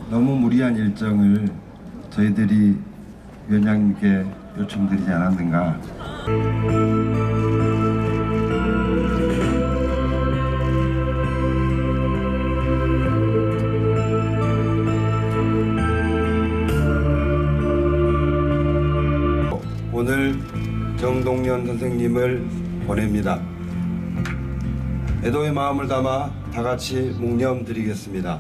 너무 무리한 일정을 저희들이 위원장님께 요청드리지 않았는가. 오늘 정동연 선생님을 보냅니다. 애도의 마음을 담아 다 같이 묵념드리겠습니다.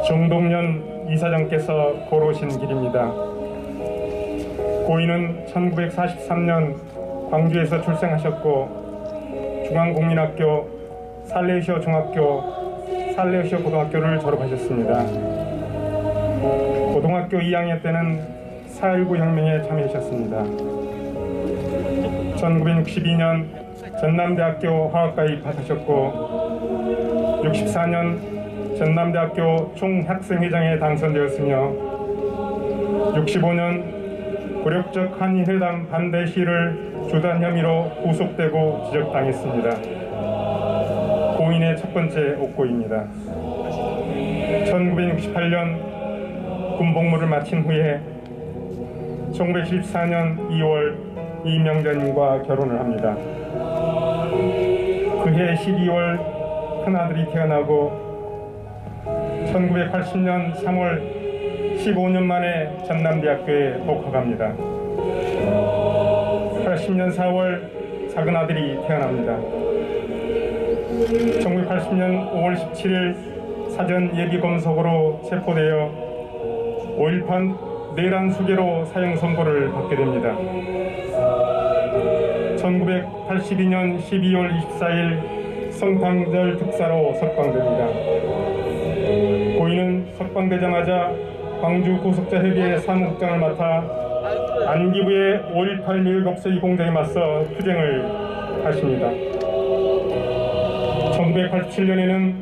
정동연 이사장께서 걸어오신 길입니다. 고인은 1943년 광주에서 출생하셨고 중앙국민학교, 살레이시오 중학교, 살레이시오 고등학교를 졸업하셨습니다. 고등학교 2학년 때는 4.19 혁명에 참여하셨습니다. 1962년 전남대학교 화학과에 입학하셨고 64년 전남대학교 총학생회장에 당선되었으며 65년 굴욕적 한일회담 반대 시위를 주도한 혐의로 구속되고 지적당했습니다. 고인의 첫 번째 옥고입니다. 1968년 군복무를 마친 후에 1974년 2월 이명자님과 결혼을 합니다. 그해 12월 큰아들이 태어나고 1980년 3월 15년 만에 전남대학교에 복학합니다. 80년 4월 작은아들이 태어납니다. 1980년 5월 17일 사전 예비검속으로 체포되어 5.18 내란 수괴로 사형 선고를 받게 됩니다. 1982년 12월 24일 성탄절 특사로 석방됩니다. 고인은 석방되자마자 광주 구속자협의회 사무국장을 맡아 안기부의 5.18 밀국수의 공작에 맞서 투쟁을 하십니다. 1987년에는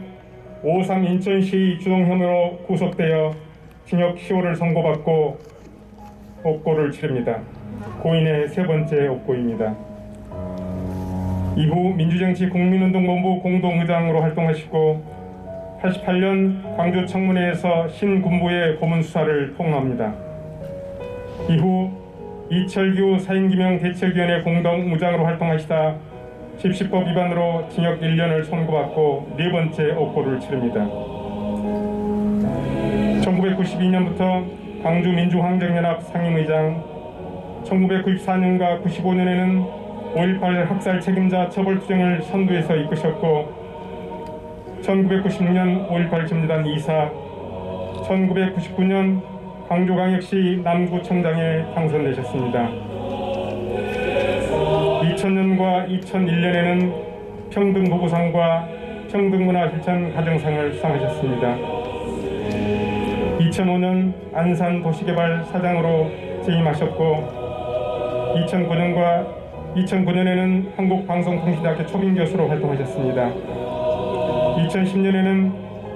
5.3 인천시 주동 혐의로 구속되어 징역 10월을 선고받고 옥고를 치릅니다. 고인의 세 번째 옥고입니다. 이후 민주정치 국민운동본부 공동의장으로 활동하시고 88년 광주 청문회에서 신군부의 고문수사를 통합니다. 이후 이철규 사인기명 대책위원회 공동의장으로 활동하시다 집시법 위반으로 징역 1년을 선고받고 네 번째 옥고를 치릅니다. 1992년부터 광주민주항쟁연합 상임의장, 1994년과 95년에는 5.18 학살 책임자 처벌투쟁을 선두에서 이끄셨고 1996년 5.18 점리단 이사, 1999년 광주광역시 남구청장에 당선되셨습니다. 2000년과 2001년에는 평등부부상과 평등문화실천 가정상을 수상하셨습니다. 2005년 안산도시개발 사장으로 재임하셨고 2009년에는 한국방송통신대학교 초빙교수로 활동하셨습니다. 2010년에는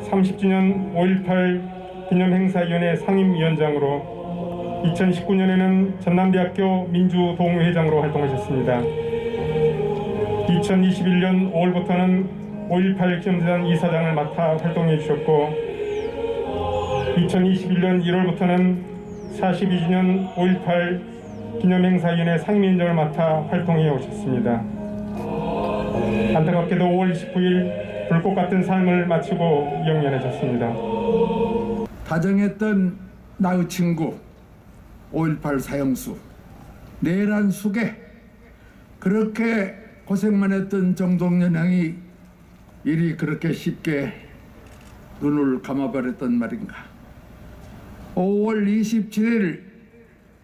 30주년 5.18 기념행사위원회 상임위원장으로 2019년에는 전남대학교 민주동회장으로 활동하셨습니다. 2021년 5월부터는 5.18 기념재단 이사장을 맡아 활동해 주셨고 2021년 1월부터는 42주년 5.18 기념행사위원회 상임위원장을 맡아 활동해 오셨습니다. 안타깝게도 5월 29일 불꽃 같은 삶을 마치고 영년하셨습니다. 다정했던 나의 친구 5.18 사형수 내란 숙에 그렇게 고생만 했던 정동영 양이 일이 그렇게 쉽게 눈을 감아버렸단 말인가. 5월 27일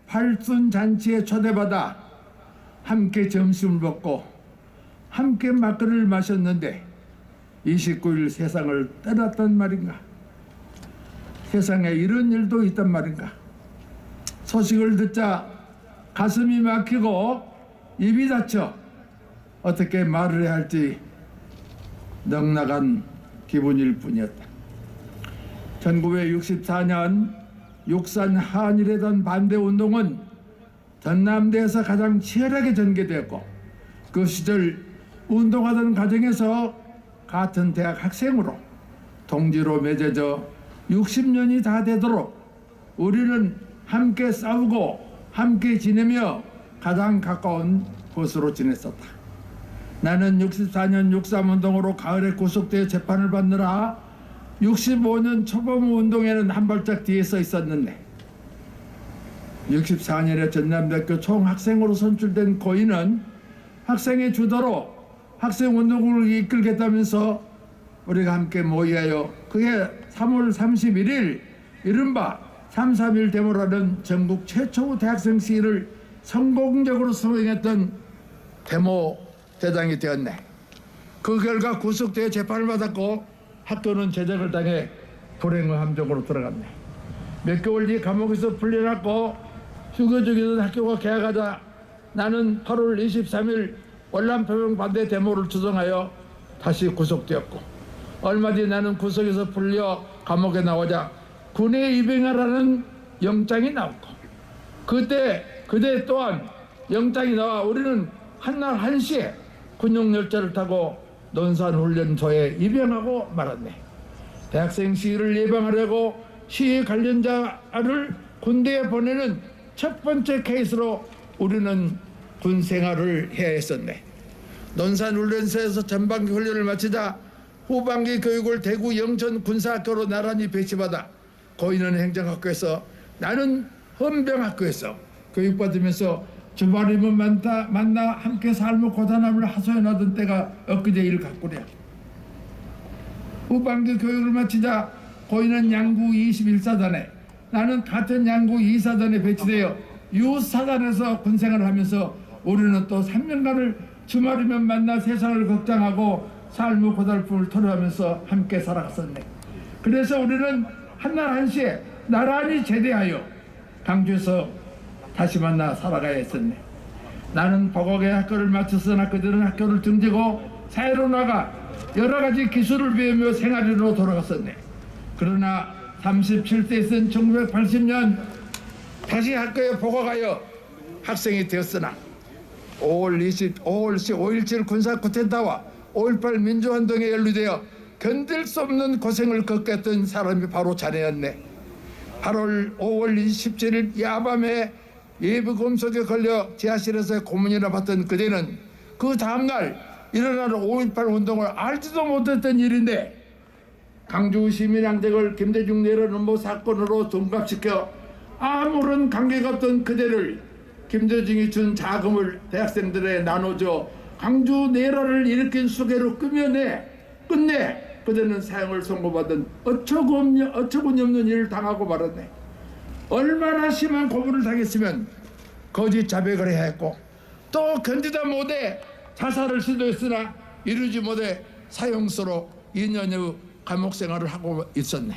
팔순 잔치에 초대받아 함께 점심을 먹고 함께 막걸리를 마셨는데 29일 세상을 떠났단 말인가. 세상에 이런 일도 있단 말인가. 소식을 듣자 가슴이 막히고 입이 닫혀 어떻게 말을 해야 할지 넉넉한 기분일 뿐이었다. 1964년 육산 한일회전 반대운동은 전남대에서 가장 치열하게 전개되었고 그 시절 운동하던 과정에서 같은 대학 학생으로 동지로 맺어져 60년이 다 되도록 우리는 함께 싸우고 함께 지내며 가장 가까운 것으로 지냈었다. 나는 64년 63운동으로 가을에 구속되어 재판을 받느라 65년 초범 운동에는 한 발짝 뒤에 서 있었는데 64년에 전남대학교 총학생으로 선출된 고인은 학생의 주도로 학생운동을 이끌겠다면서 우리가 함께 모여요. 그게 3월 31일 이른바 3.3.1 데모라는 전국 최초 대학생 시위를 성공적으로 수행했던 데모 대장이 되었네. 그 결과 구속되어 재판을 받았고 학교는 제적을 당해 불행의 함정으로 들어갔네. 몇 개월 뒤 감옥에서 풀려났고 휴교 중이던 학교가 개학하자 나는 8월 23일 월남표명 반대 데모를 주동하여 다시 구속되었고 얼마 뒤 나는 구속에서 풀려 감옥에 나오자 군에 입영하라는 영장이 나왔고 그때 또한 영장이 나와 우리는 한날 1시에 군용열차를 타고 논산훈련소에 입영하고 말았네. 대학생 시위를 예방하려고 시위 관련자를 군대에 보내는 첫 번째 케이스로 우리는 군 생활을 해야 했었네. 논산훈련소에서 전반기 훈련을 마치자 후반기 교육을 대구 영천 군사학교로 나란히 배치받아 고인은 행정학교에서 나는 헌병학교에서 교육받으면서 주말이면 만나 함께 삶의 고단함을 하소연하던 때가 엊그제 일 같구려. 후반기 교육을 마치자 고인은 양구 21사단에 나는 같은 양구 2사단에 배치되어 유사단에서 군생활을 하면서 우리는 또 3년간을 주말이면 만나 세상을 걱정하고 삶의 고달픔을 토로하면서 함께 살아갔었네. 그래서 우리는 한날 1시에 나란히 제대하여 강주에서 다시 만나 살아가야 했었네. 나는 보국의 학교를 마쳤으나 그들은 학교를 등지고 사회로 나가 여러 가지 기술을 배우며 생활으로 돌아갔었네. 그러나 37세에 쓴 1980년 다시 학교에 복학하여 학생이 되었으나 5.17 군사 쿠데타와 5.18 민주화운동에 연루되어 견딜 수 없는 고생을 겪었던 사람이 바로 자네였네. 5월 27일 야밤에 예비 검속에 걸려 지하실에서 고문이나 받던 그대는 그 다음날 일어나는 5.18 운동을 알지도 못했던 일인데 강주 시민항쟁을 김대중 내란 음모 사건으로 둔갑시켜 아무런 관계가 없던 그대를 김대중이 준 자금을 대학생들에 나눠줘 강주 내란을 일으킨 수괴로 끝내 그대는 사형을 선고받은 어처구니 없는 일을 당하고 말았네. 얼마나 심한 고문을 당했으면 거짓 자백을 해야 했고 또 견디다 못해 자살을 시도했으나 이루지 못해 사형수로 2년의 감옥 생활을 하고 있었네.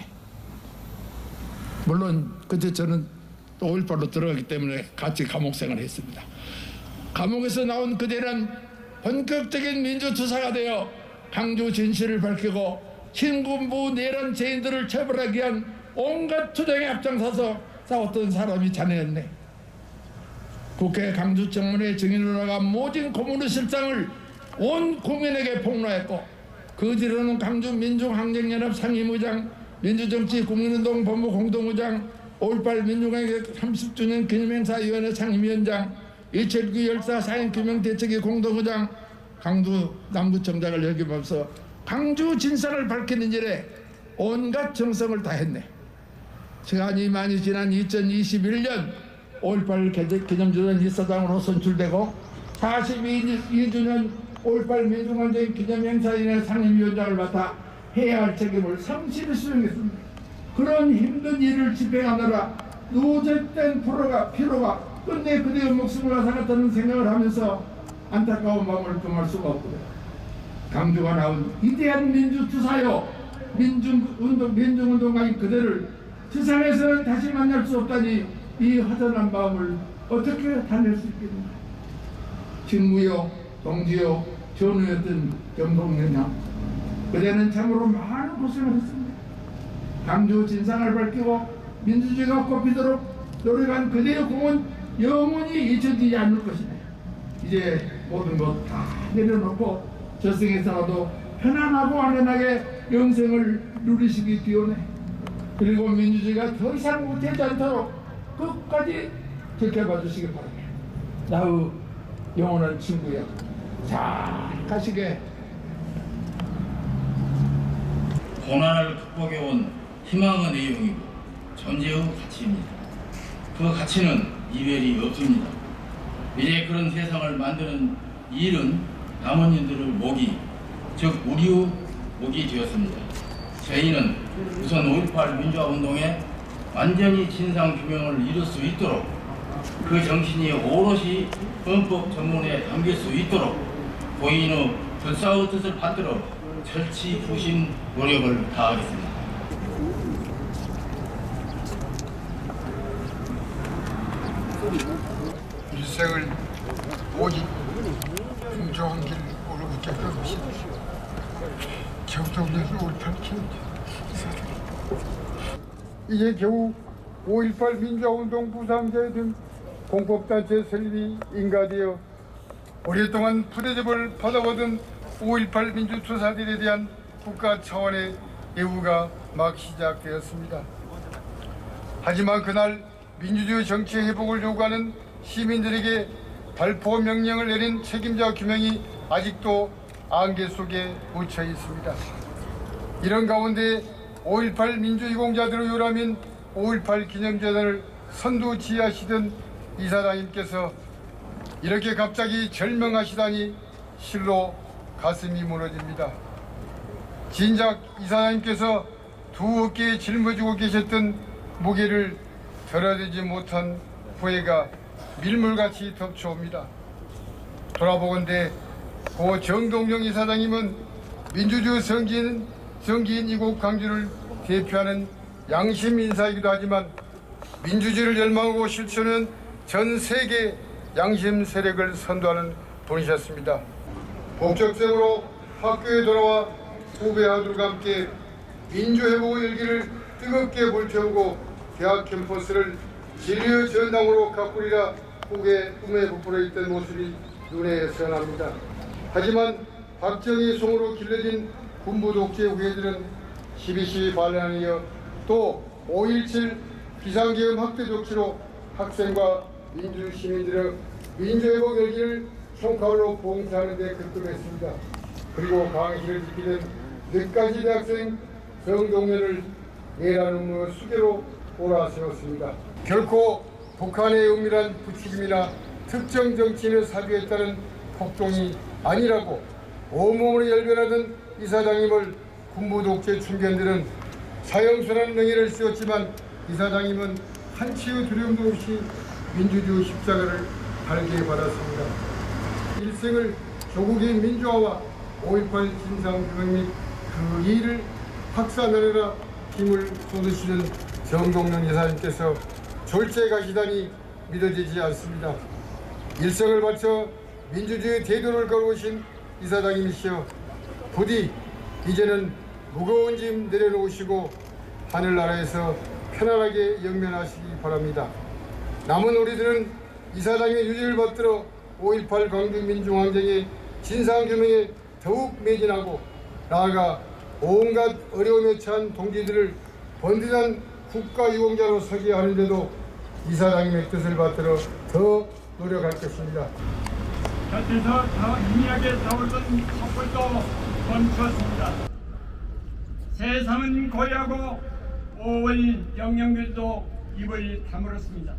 물론 그때 저는 또 5.18로 들어가기 때문에 같이 감옥 생활을 했습니다. 감옥에서 나온 그대는 본격적인 민주투사가 되어 강주 진실을 밝히고 신군부 내란 죄인들을 처벌하기 위한 온갖 투쟁에 앞장서서 싸웠던 사람이 자네였네. 국회 강주청문회 증인으로 나가 모진 고문의 실상을 온 국민에게 폭로했고 그 뒤로는 강주 민중항쟁연합 상임의장, 민주정치 국민운동 본부 공동의장, 5.18 민주항쟁 30주년 기념행사위원회 상임위원장, 279 열사 사행규명대책위 공동의장, 강주 남구청장을 역임하면서 강주 진상을 밝히는 일에 온갖 정성을 다했네. 시간이 많이 지난 2021년 5.18 기념주간 이사장으로 선출되고 42주년 5.18 민중항쟁 기념행사인의 상임위원장을 맡아 해야 할 책임을 성실히 수행했습니다. 그런 힘든 일을 집행하느라 누적된 피로가 끝내 그대의 목숨을 앗아갔다는 생각을 하면서 안타까운 마음을 금할 수가 없고요. 강주가 나온 위대한 민주투사요 민중운동가인 그대를 세상에서는 다시 만날 수 없다니 이 허전한 마음을 어떻게 달랠 수 있겠는가. 친구요 동지요 전우였던 정동영 양, 그대는 참으로 많은 고생을 했습니다. 강주 진상을 밝히고 민주주의가 꽃피도록 노력한 그대의 공은 영원히 잊혀지지 않을 것이네. 이제 모든 것 다 내려놓고 저승에서라도 편안하고 안전하게 영생을 누리시기 기원해. 그리고 민주주의가 더 이상 못하지 않도록 끝까지 지켜봐 주시기 바랍니다. 나의 영원한 친구야, 잘 가시게. 고난을 극복해온 희망의 내용이고 존재의 가치입니다. 그 가치는 이별이 없습니다. 이제 그런 세상을 만드는 일은 남원인들의 목이, 즉 우리의 목이 되었습니다. 저희는 우선 5.18 민주화운동에 완전히 진상규명을 이룰 수 있도록, 그 정신이 오롯이 헌법 전문에 담길 수 있도록 고인의 불사의 뜻을 받들어 절치부심 노력을 다하겠습니다. 일생을 오직 공정한 길을 오르고자 하는 것이 정동에서 5.18 이제 겨우 5.18 민주화운동 부상자에 등 공법단체 설립이 인가되어 오랫동안 부대접을 받아오던 5.18 민주투사들에 대한 국가 차원의 예우가 막 시작되었습니다. 하지만 그날 민주주의 정치 회복을 요구하는 시민들에게 발포 명령을 내린 책임자 규명이 아직도 안개 속에 묻혀 있습니다. 이런 가운데 5.18 민주유공자들의 요람인 5.18 기념재단을 선두지휘하시던 이사장님께서 이렇게 갑자기 절명하시다니 실로 가슴이 무너집니다. 진작 이사장님께서 두 어깨에 짊어지고 계셨던 무게를 덜어내지 못한 후회가 밀물같이 덮쳐옵니다. 돌아보건대 고 정동영 이사장님은 민주주의 성지인 이곳 강주를 대표하는 양심 인사이기도 하지만 민주주의를 열망하고 실천하는 전 세계 양심 세력을 선도하는 분이셨습니다. 복적생으로 학교에 돌아와 후배 아들과 함께 민주회복의 열기를 뜨겁게 불태우고 대학 캠퍼스를 진리의 전당으로 가꾸리라 꿈에 부풀어 있던 모습이 눈에 선합니다. 하지만 박정희 송으로 길러진 군부 독재 후예들은 12.12 반란에 이어 또 5.17 비상계엄 학대 조치로 학생과 민주시민들의 민주회복 열기를 총칼로 봉사하는 데 급급했습니다. 그리고 강의실을 지키는 늦가지 대학생 정동현을 내라는 수계로 몰아세웠습니다. 결코 북한의 은밀한 부추김이나 특정 정치인을 사주했다는 폭동이 아니라고 온몸으로 열변하던 이사장님을 군부 독재 충견들은 사형선언 명예를 쓰었지만 이사장님은 한치의 두려움도 없이 민주주의 십자가를 달게 받았습니다. 일생을 조국의 민주화와 5.18 진상규명 및 그 일을 확산하느라 힘을 쏟으시는 정동영 이사님께서 졸지에 가시다니 믿어지지 않습니다. 일생을 바쳐 민주주의 대도를 걸어오신 이사장님이시여 부디 이제는 무거운 짐 내려놓으시고 하늘나라에서 편안하게 영면하시기 바랍니다. 남은 우리들은 이사장의 유지를 받들어 5.18 광주민중항쟁의 진상규명에 더욱 매진하고 나아가 온갖 어려움에 처한 동지들을 번듯한 국가유공자로 서게 하는데도 이사장님의 뜻을 받들어 더 노력할 것입니다. 곁에서 희미하게 타오르던 촛불도 멈췄습니다. 세상은 고요하고 5월 영령들도 입을 다물었습니다.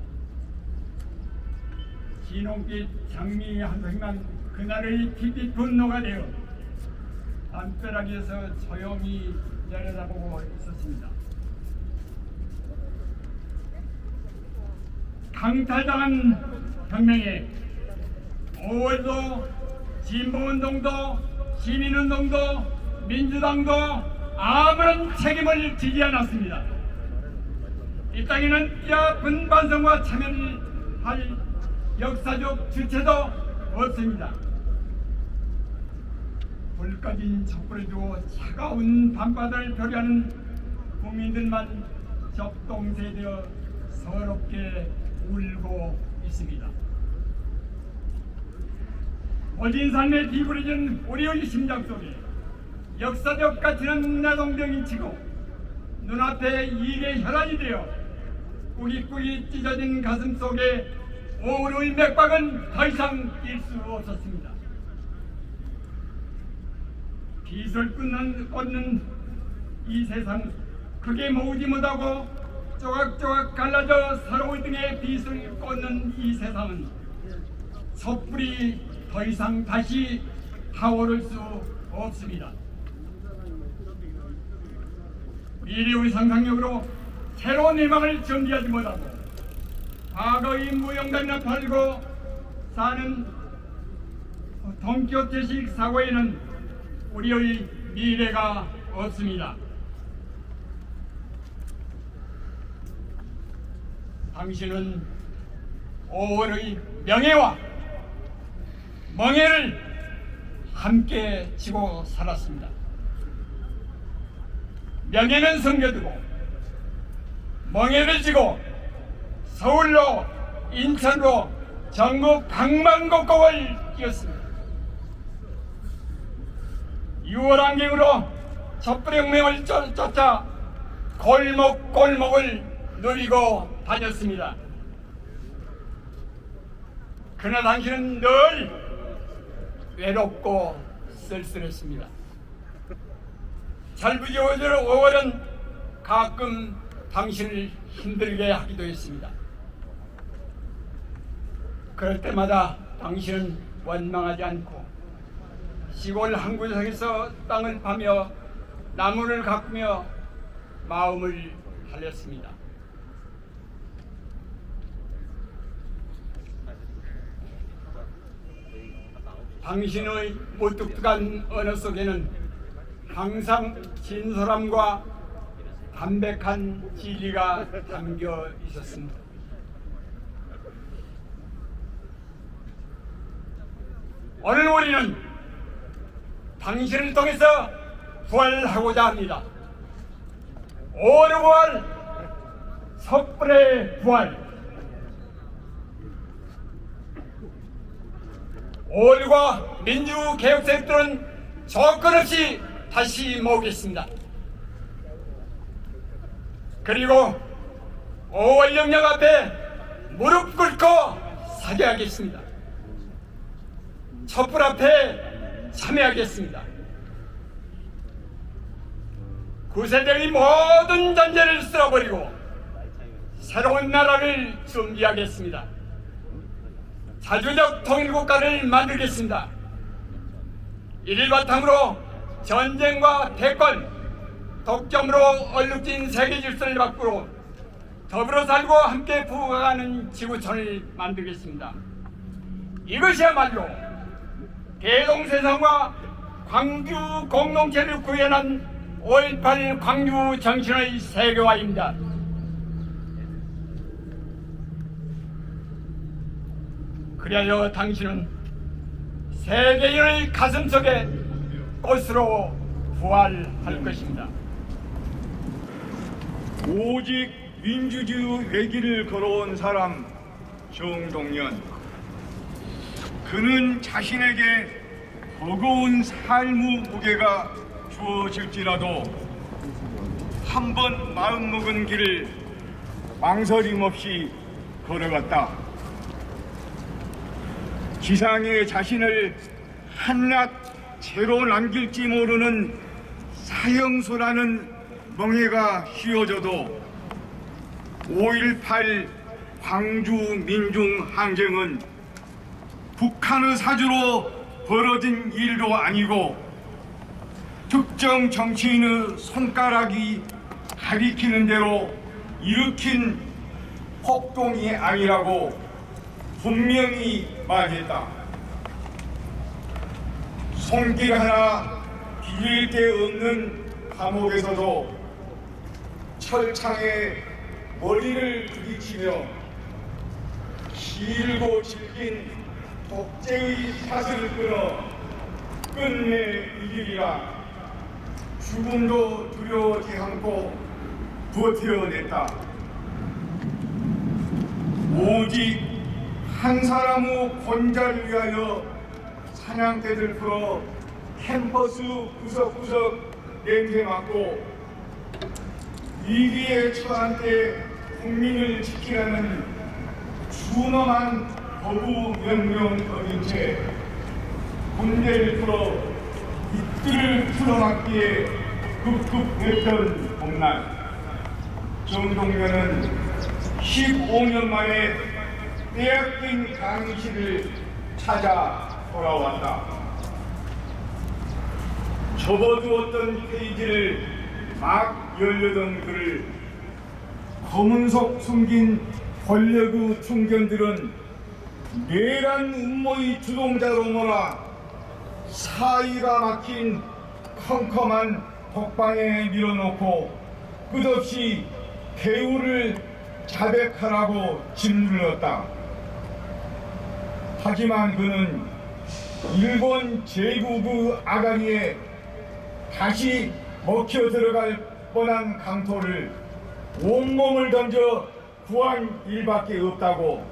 진홍빛 장미 한 송이만 그날의 빛빛 분노가 되어 담벼락에서 조용히 내려다보고 있었습니다. 강탈당한 혁명에 5월도 진보운동도 시민운동도 민주당도 아무런 책임을 지지 않았습니다. 이 땅에는 뼈아픈 반성과 참여를 할 역사적 주체도 없습니다. 불 꺼진 촛불을 두고 차가운 밤바다를 표류하는 국민들만 접동세되어 서럽게 울고 있습니다. 모진 삶에 뒤부러진 우리의 심장 속에 역사적 가치는 나동병이 치고 눈앞에 일의 혈안이 되어 꾸깃꾸깃 찢어진 가슴 속에 오울의 맥박은 더 이상 뛸 수 없었습니다. 빛을 꽂는 이 세상 크게 모으지 못하고 조각조각 갈라져 서로의 등에 빛을 꽂는 이 세상은 촛불이 더 이상 다시 타오를 수 없습니다. 미래의 상상력으로 새로운 희망을 준비하지 못하고 과거의 무용담이나 팔고 사는 동키호테식 사고에는 우리의 미래가 없습니다. 당신은 5월의 명예와 멍해를 함께 지고 살았습니다. 명예는 섬겨두고 멍해를 지고 서울로 인천으로 전국 방방곡곡을 뛰었습니다. 6월 안경으로 촛불혁명을 쫓아 골목골목을 누비고 다녔습니다. 그러나 당신은 늘 외롭고 쓸쓸했습니다. 살부지어질 5월은 가끔 당신을 힘들게 하기도 했습니다. 그럴 때마다 당신은 원망하지 않고 시골 한 구석에서 땅을 파며 나무를 가꾸며 마음을 달랬습니다. 당신의 무뚝뚝한 언어 속에는 항상 진솔함과 담백한 진리가 담겨 있었습니다. 오늘 우리는 당신을 통해서 부활하고자 합니다. 5월의 부활, 촛불의 부활. 5월과 민주개혁세력들은 조건 없이 다시 모으겠습니다. 그리고 5월 영역 앞에 무릎 꿇고 사죄하겠습니다. 촛불 앞에 참여하겠습니다. 구세대의 모든 전제를 쓸어버리고 새로운 나라를 준비하겠습니다. 자주적 통일국가를 만들겠습니다. 이를 바탕으로 전쟁과 대권, 독점으로 얼룩진 세계 질서를 바꾸고 더불어 살고 함께 부흥하는 지구촌을 만들겠습니다. 이것이야말로 대동세상과 광주 공동체를 구현한 5.18 광주 정신의 세계화입니다. 그리하여 당신은 세계인의 가슴속에 꽃으로 부활할 것입니다. 오직 민주주의의 길을 걸어온 사람 정동연. 그는 자신에게 버거운 삶의 무게가 주어질지라도 한 번 마음먹은 길을 망설임 없이 걸어갔다. 지상에 자신을 한낱 채로 남길지 모르는 사형수라는 멍해가 휘어져도 5.18 광주 민중항쟁은 북한의 사주로 벌어진 일도 아니고 특정 정치인의 손가락이 가리키는 대로 일으킨 폭동이 아니라고 분명히 말했다. 손길 하나 빌릴 데 없는 감옥에서도 철창에 머리를 부딪히며 길고 질긴 독재의 샷을 끊어 끝내 이기리라 죽음도 두려워하지 않고 버텨냈다. 오직 한 사람의 권자를 위하여 사냥개들 풀어 캠퍼스 구석구석 냄새 맡고 위기에 처한 때 국민을 지키라는 준엄한 거부 명령 어긴 채 군대를 풀어 잇들을 풀어막기에 급급했던 봄날, 정동면은 15년 만에 빼앗긴 강의실을 찾아 돌아왔다. 접어두었던 페이지를 막 열려던 그를 검은속 숨긴 권력의 충견들은 내란 음모의 주동자로 몰아 사이가 막힌 컴컴한 독방에 밀어놓고 끝없이 배우를 자백하라고 짓눌렀다. 하지만 그는 일본 제국의 아가리에 다시 먹혀 들어갈 뻔한 강토를 온몸을 던져 구한 일밖에 없다고,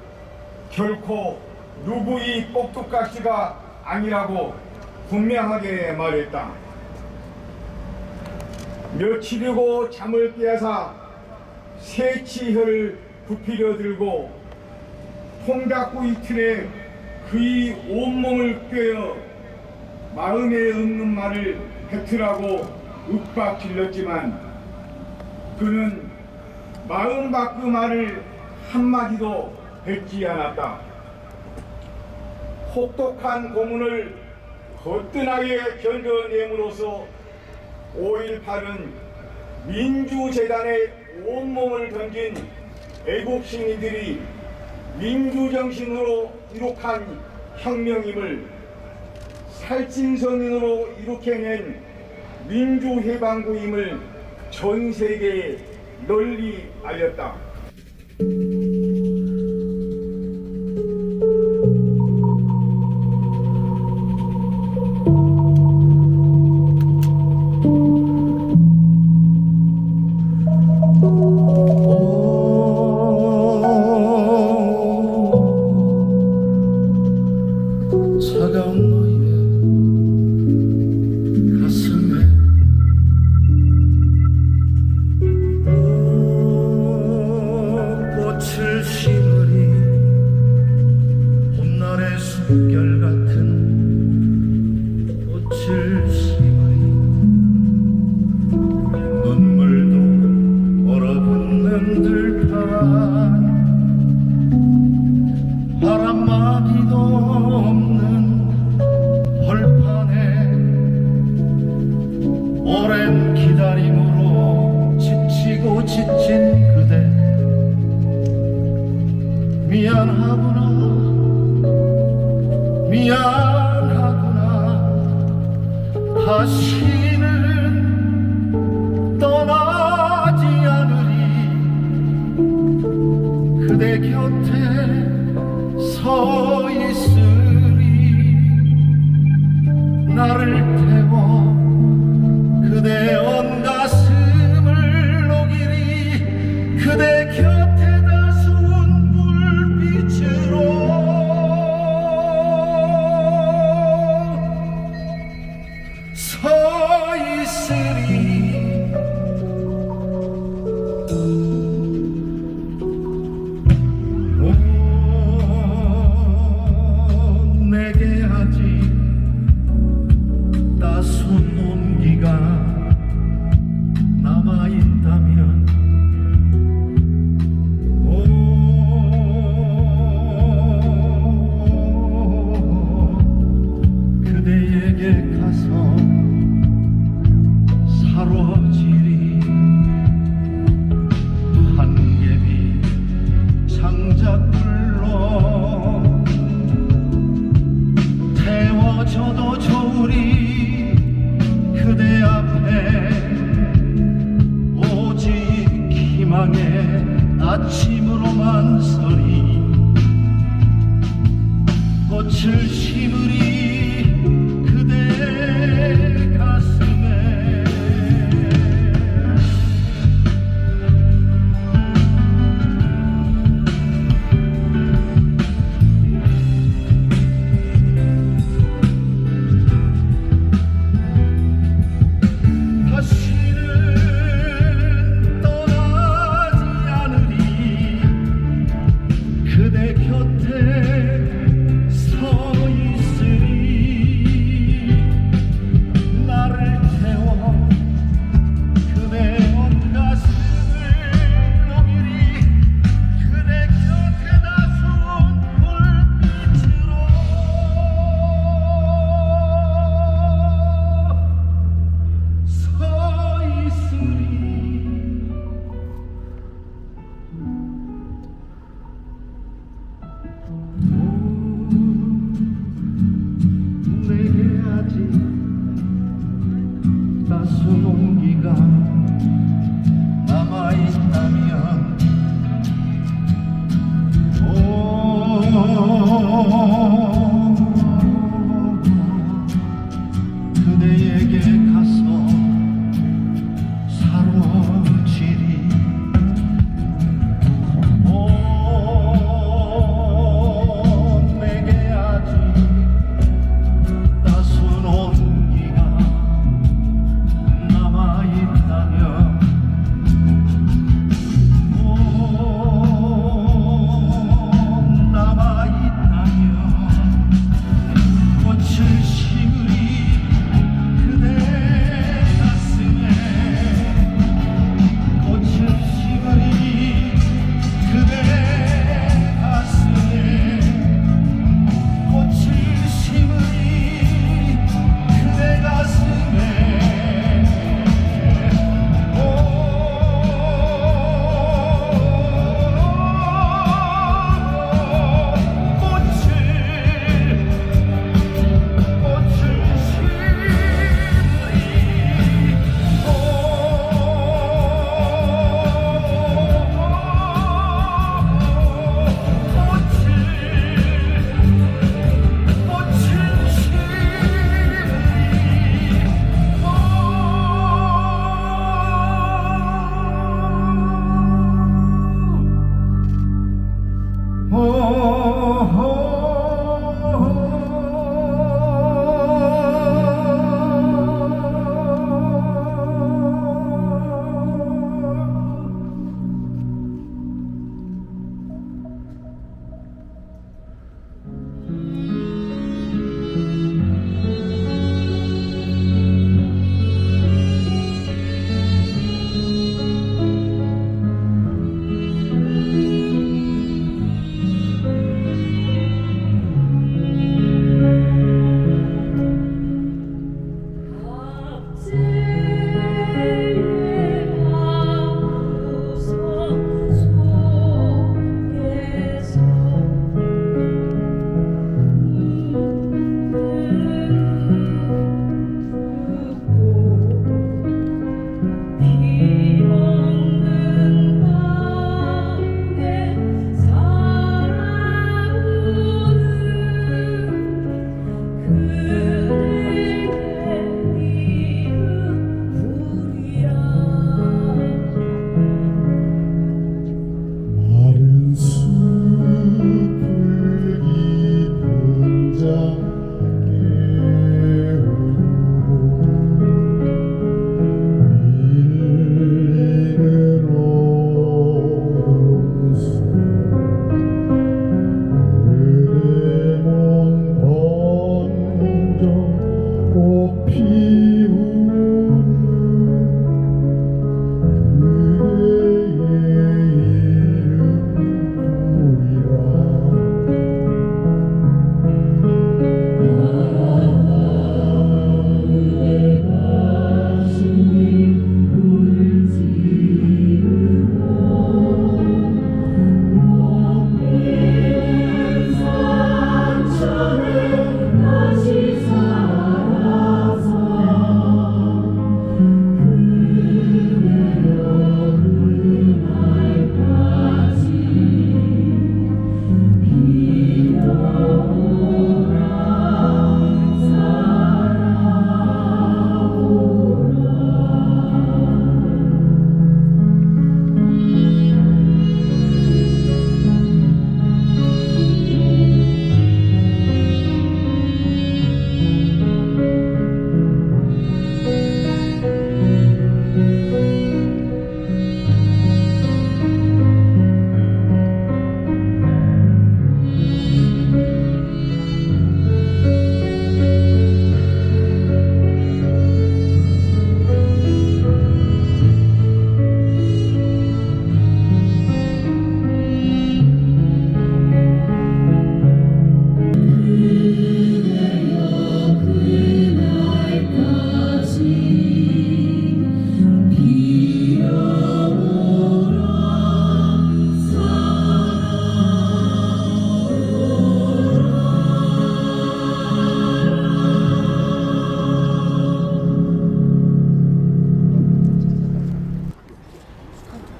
결코 누구의 꼭두각시가 아니라고 분명하게 말했다. 며칠이고 잠을 빼앗아 새치혈을 부피려 들고 통닭구 이틀에 그의 온몸을 꿰어 마음에 없는 말을 뱉으라고 윽박질렀지만 그는 마음 밖의 말을 한마디도 뱉지 않았다. 혹독한 고문을 거뜬하게 견뎌냄으로써 5.18은 민주재단에 온몸을 던진 애국 시민들이 민주정신으로 이룩한 혁명임을, 살찐성인으로 이룩해낸 민주해방구임을 전 세계에 널리 알렸다. 차가운 너의 가슴에 꽃을 심으리 봄날의 숨결 같은 꽃을 심으리 눈물도 얼어붙는 들판 바람막이도 없는 벌판에 오랜 기다림으로 지치고 지친 그대 미안하구나 다시는 떠나지 않으리 그대 곁에 서 있으리 나를 태워 그대 온 가슴을 녹이리 그대 곁에 다수운 불빛으로 서 있으리 내게 아직 따스운 온기가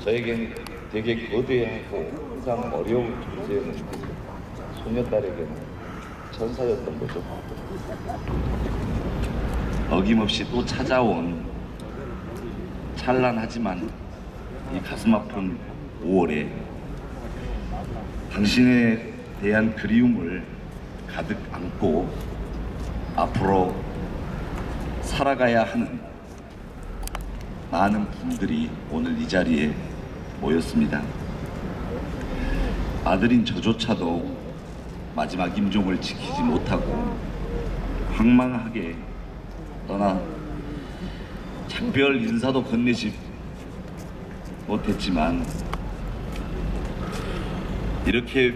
저에겐 되게 거대하고 항상 어려운 존재였는데 소녀딸에게는 천사였던 거죠. 어김없이 또 찾아온 찬란하지만 이 가슴 아픈 5월에 당신에 대한 그리움을 가득 안고 앞으로 살아가야 하는 많은 분들이 오늘 이 자리에 모였습니다. 아들인 저조차도 마지막 임종을 지키지 못하고 황망하게 떠나 작별 인사도 건네지 못했지만 이렇게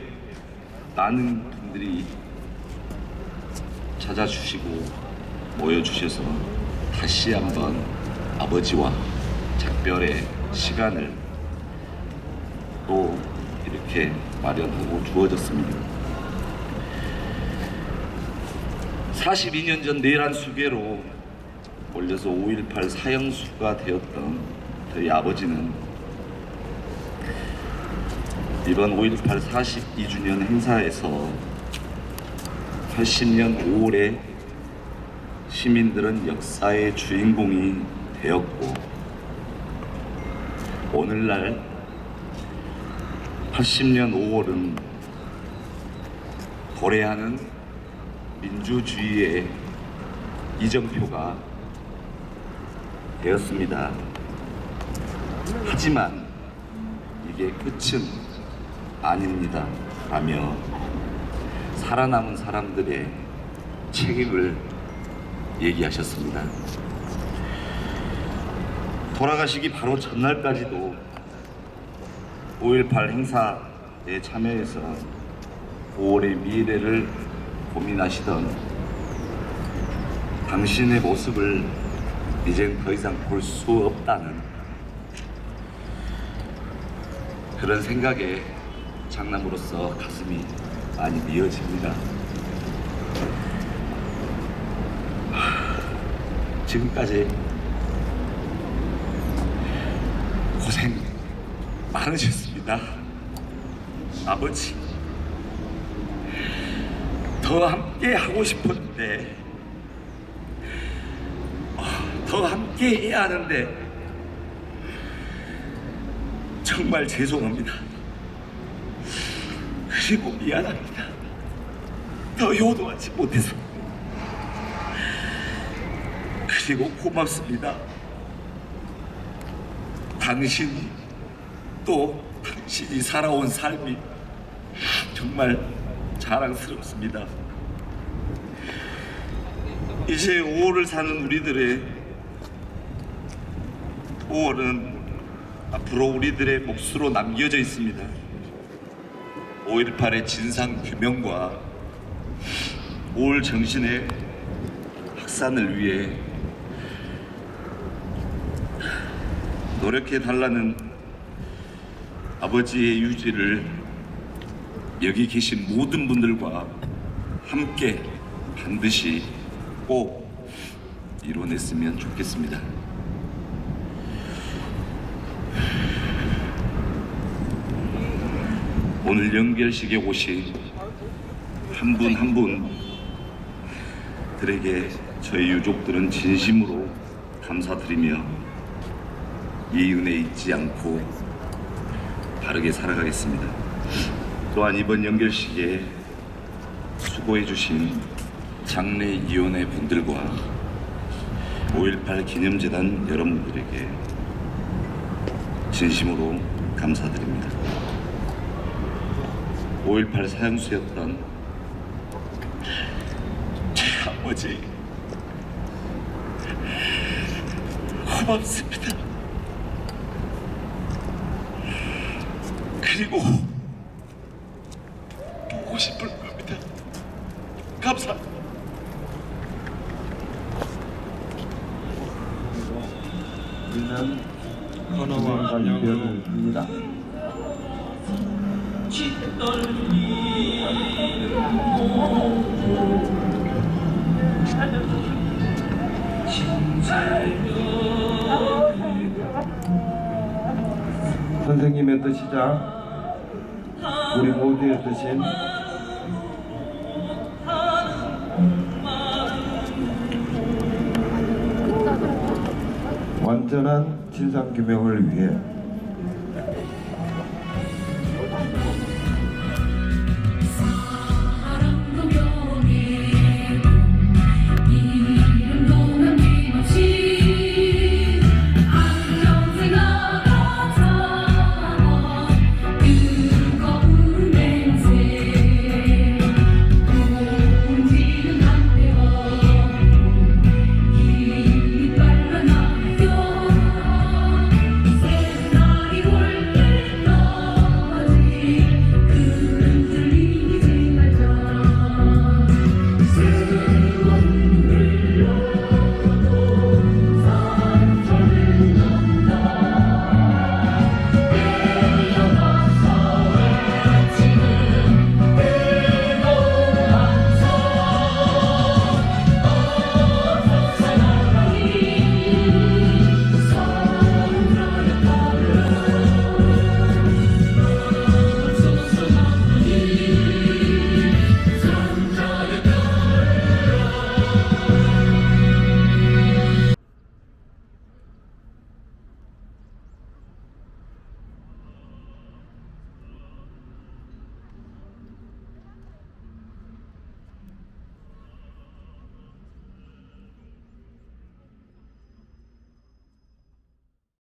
많은 분들이 찾아주시고 모여주셔서 다시 한번 아버지와 작별의 시간을 또 이렇게 마련하고 주어졌습니다. 42년 전 내란 수괴로 몰려서 5.18 사형수가 되었던 저희 아버지는 이번 5.18 42주년 행사에서 80년 5월에 시민들은 역사의 주인공이 되었고 오늘날 80년 5월은 도래하는 민주주의의 이정표가 되었습니다. 하지만 이게 끝은 아닙니다. 라며 살아남은 사람들의 책임을 얘기하셨습니다. 돌아가시기 바로 전날까지도 5.18 행사에 참여해서 5월의 미래를 고민하시던 당신의 모습을 이젠 더 이상 볼 수 없다는 그런 생각에 장남으로서 가슴이 많이 미어집니다. 지금까지 고생 많으셨습니다. 아버지, 더 함께 하고 싶었는데, 더 함께 해야 하는데 정말 죄송합니다. 그리고 미안합니다. 더 효도하지 못해서. 그리고 고맙습니다. 당신이 또 당신이 살아온 삶이 정말 자랑스럽습니다. 이제 5월을 사는 우리들의 5월은 앞으로 우리들의 몫으로 남겨져 있습니다. 5.18의 진상 규명과 5월 정신의 확산을 위해 노력해 달라는 아버지의 유지를 여기 계신 모든 분들과 함께 반드시 꼭 이뤄냈으면 좋겠습니다. 오늘 연결식에 오신 한 분 한 분들에게 저희 유족들은 진심으로 감사드리며 이 은혜 잊지 않고 바르게 살아가겠습니다. 또한 이번 연결식에 수고해 주신 장례위원회 분들과 5.18 기념재단 여러분들에게 진심으로 감사드립니다. 5.18 사형수였던 제 아버지 고맙습니다. 그리고 보고 싶을 겁니다. 감사합니다. 우리는 헌어와 관련입니다. 선생님의 뜻이자 우리 모두의 뜻인 완전한 진상규명을 위해